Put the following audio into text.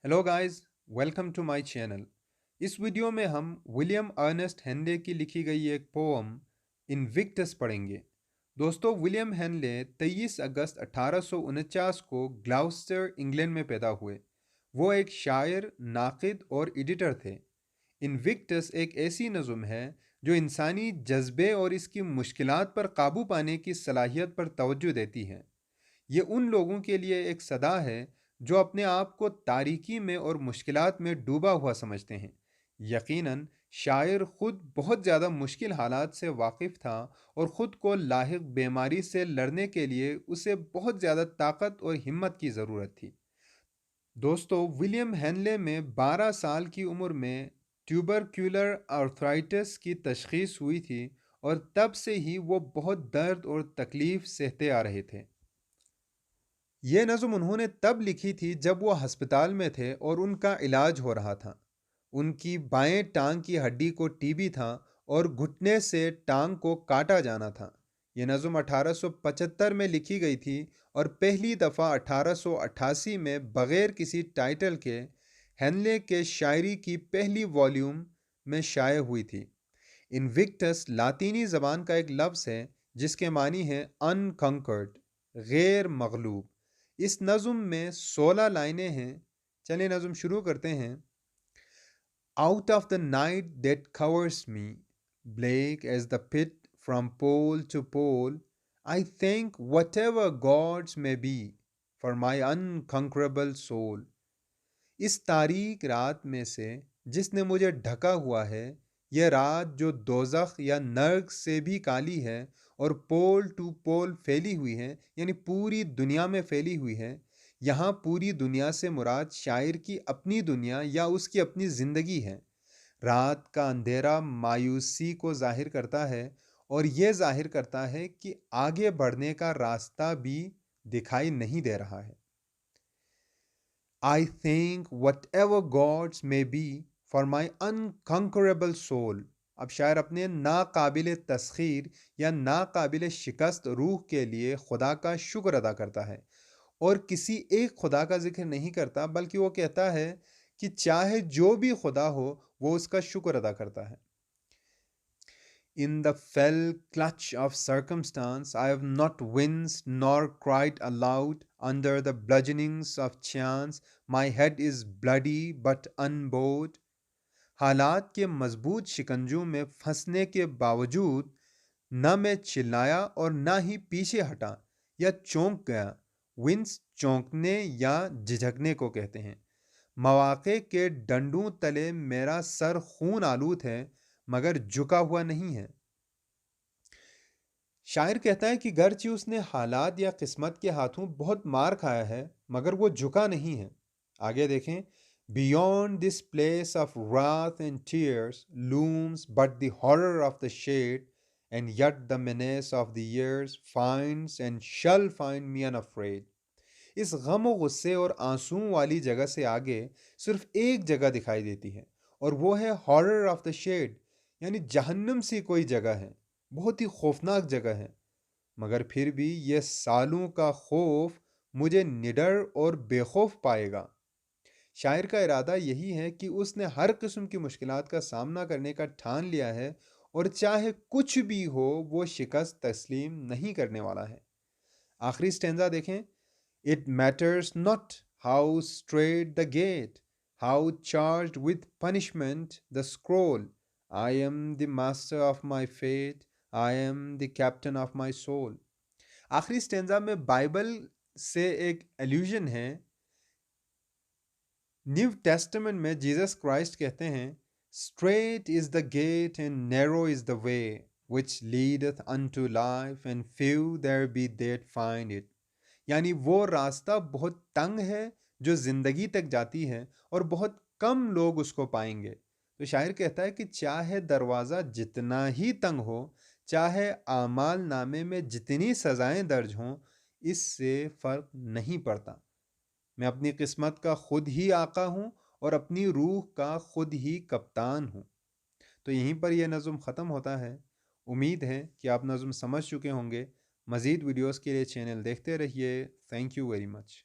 Hello guys, welcome to my channel. इस video में हम विलियम अर्नेस्ट हेनले की लिखी गई एक पोम इनविक्टस पढ़ेंगे। दोस्तों, विलियम हेनले 23 अगस्त 1849 को ग्लाउस्टर, इंग्लैंड में पैदा हुए। वो एक शायर, नाक़िद और एडिटर थे। इनविक्टस एक ऐसी नज़म है जो इंसानी जज्बे और इसकी मुश्किलात पर काबू पाने की सलाहियत पर तवज्जो देती है। ये उन लोगों के लिए एक सदा है जो अपने आप को तारीकी में और मुश्किलात में डूबा हुआ समझते हैं। यकीनन शायर खुद बहुत ज़्यादा मुश्किल हालात से वाकिफ़ था और ख़ुद को लाहिक बीमारी से लड़ने के लिए उसे बहुत ज़्यादा ताकत और हिम्मत की ज़रूरत थी। दोस्तों, विलियम हेनले में 12 साल की उम्र में ट्यूबरक्यूलर आर्थराइटिस की तशख़ीस हुई थी और तब से ही वो बहुत दर्द और तकलीफ़ सहते आ रहे थे। ये नज़म उन्होंने तब लिखी थी जब वो अस्पताल में थे और उनका इलाज हो रहा था। उनकी बाएं टांग की हड्डी को टीबी था और घुटने से टांग को काटा जाना था। ये नज़म 1875 में लिखी गई थी और पहली दफ़ा 1888 में बग़ैर किसी टाइटल के हेनले के शायरी की पहली वॉल्यूम में शाये हुई थी। इनविक्टस लातीनी ज़बान का एक लफ्ज़ है जिसके मानी है अनकंकर्ड, गैर मगलूब। इस नज़म में 16 लाइनें हैं। चलिए नज़म शुरू करते हैं। Out of the night that covers me, black as the pit from pole to pole, I thank whatever gods may be for my unconquerable soul. इस तारीक रात में से जिसने मुझे ढका हुआ है, यह रात जो दोज़ख या नर्क से भी काली है और पोल टू पोल फैली हुई है, यानी पूरी दुनिया में फैली हुई है। यहाँ पूरी दुनिया से मुराद शायर की अपनी दुनिया या उसकी अपनी ज़िंदगी है। रात का अंधेरा मायूसी को ज़ाहिर करता है और ये ज़ाहिर करता है कि आगे बढ़ने का रास्ता भी दिखाई नहीं दे रहा है। I thank whatever gods may be for my unconquerable soul. अब शायर अपने नाकाबिल तस्खीर या नाकाबिल शिकस्त रूह के लिए खुदा का शुक्र अदा करता है और किसी एक खुदा का जिक्र नहीं करता, बल्कि वो कहता है कि चाहे जो भी खुदा हो वो उसका शुक्र अदा करता है। In the fell clutch of circumstance, I have not winced nor cried aloud. Under the bludgeonings of chance, my head is bloody but unbowed. हालात के मजबूत शिकंजों में फंसने के बावजूद न मैं चिल्लाया और न ही पीछे हटा या चौंक गया। विंस चौंकने या झिझकने को कहते हैं। मौके के डंडों तले मेरा सर खून आलूद है मगर झुका हुआ नहीं है। शायर कहता है कि गर्चे उसने हालात या किस्मत के हाथों बहुत मार खाया है मगर वो झुका नहीं है। आगे देखें। Beyond this place of wrath and tears looms but the horror of the shade, and yet the menace of the years finds and shall find me unafraid. इस गम और गुस्से और आंसुओं वाली जगह से आगे सिर्फ एक जगह दिखाई देती है और वो है हॉरर ऑफ द शेड, यानी जहन्नम सी कोई जगह है, बहुत ही खौफनाक जगह है। मगर फिर भी ये सालों का खौफ मुझे निडर और बेखौफ पाएगा। शायर का इरादा यही है कि उसने हर किस्म की मुश्किलात का सामना करने का ठान लिया है और चाहे कुछ भी हो वो शिकस्त तस्लीम नहीं करने वाला है। आखिरी स्टेंजा देखें। It matters not how straight the gate, how charged with punishment the scroll. I am the master of my fate, I am the captain of my soul. आखिरी स्टेंजा में बाइबल से एक एल्यूजन है। New Testament में Jesus Christ कहते हैं, strait is the gate and narrow is the way which leadeth unto life and few there be that find it. यानी वो रास्ता बहुत तंग है जो जिंदगी तक जाती है और बहुत कम लोग उसको पाएंगे। तो शायर कहता है कि चाहे दरवाज़ा जितना ही तंग हो, चाहे आमाल नामे में जितनी सज़ाएं दर्ज हों, इससे फ़र्क नहीं पड़ता। मैं अपनी किस्मत का खुद ही आका हूँ और अपनी रूह का खुद ही कप्तान हूँ। तो यहीं पर यह नज़म ख़त्म होता है। उम्मीद है कि आप नज़म समझ चुके होंगे। मज़ीद वीडियोस के लिए चैनल देखते रहिए। Thank you very much.